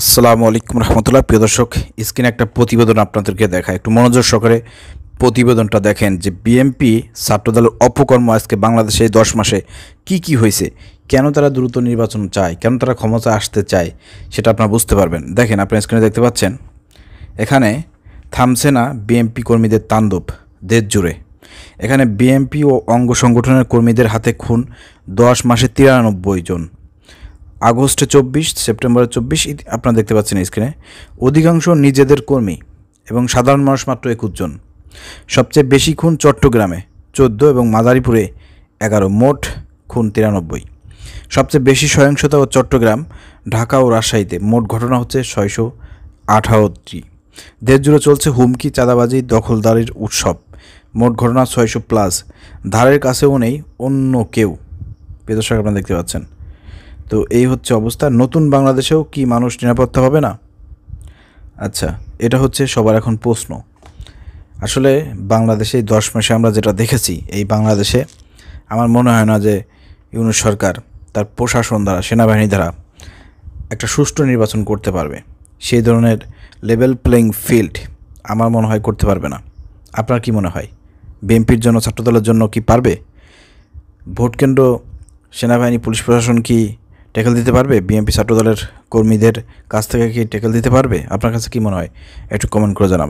আসসালামু আলাইকুম রহমতুল্লাহ। প্রিয় দর্শক, স্ক্রিনে একটা প্রতিবেদন আপনাদেরকে দেখায়, একটু মনোযোগ সহকারে প্রতিবেদনটা দেখেন যে বিএনপি ছাত্রদলের অপকর্ম আজকে বাংলাদেশে এই 10 মাসে কি হয়েছে, কেন তারা দ্রুত নির্বাচন চায়, কেন তারা ক্ষমতা আসতে চায়, সেটা আপনারা বুঝতে পারবেন। দেখেন, আপনার স্ক্রিনে দেখতে পাচ্ছেন, এখানে থামছে না বিএনপি কর্মীদের তাণ্ডব দেশ জুড়ে। এখানে বিএনপি ও অঙ্গ সংগঠনের কর্মীদের হাতে খুন 10 মাসে 93 জন। আগস্টে 24, সেপ্টেম্বরে 24, আপনারা দেখতে পাচ্ছেন স্ক্রিনে। অধিকাংশ নিজেদের কর্মী এবং সাধারণ মানুষ মাত্র 21 জন। সবচেয়ে বেশি খুন চট্টগ্রামে 14 এবং মাদারীপুরে 11, মোট খুন 93। সবচেয়ে বেশি সহিংসতা ও চট্টগ্রাম, ঢাকা ও রাজশাহীতে, মোট ঘটনা হচ্ছে 618টি। দেশ জুড়ে চলছে হুমকি, চাঁদাবাজি, দখলদারির উৎসব, মোট ঘটনা 600+। ধারের কাছেও নেই অন্য কেউ। প্রিয় দর্শক, আপনারা দেখতে পাচ্ছেন। তো এই হচ্ছে অবস্থা। নতুন বাংলাদেশেও কি মানুষ নিরাপত্তা পাবে না? আচ্ছা, এটা হচ্ছে সবার এখন প্রশ্ন। আসলে বাংলাদেশে 10 মাসে আমরা যেটা দেখেছি, এই বাংলাদেশে আমার মনে হয় না যে ইউনূস সরকার তার প্রশাসন দ্বারা, সেনাবাহিনী দ্বারা একটা সুষ্ঠু নির্বাচন করতে পারবে। সেই ধরনের লেভেল প্লেইং ফিল্ড আমার মনে হয় করতে পারবে না। আপনার কি মনে হয়, বিএনপির জন্য, ছাত্রদলের জন্য কি পারবে? ভোটকেন্দ্র, সেনাবাহিনী, পুলিশ প্রশাসন কি ট্যাকেল দিতে পারবে? বিএনপি ছাত্রদলের কর্মীদের কাছ থেকে কি ট্যাকেল দিতে পারবে? আপনার কাছে কি মনে হয়? একটু কমেন্ট করে জানাবেন।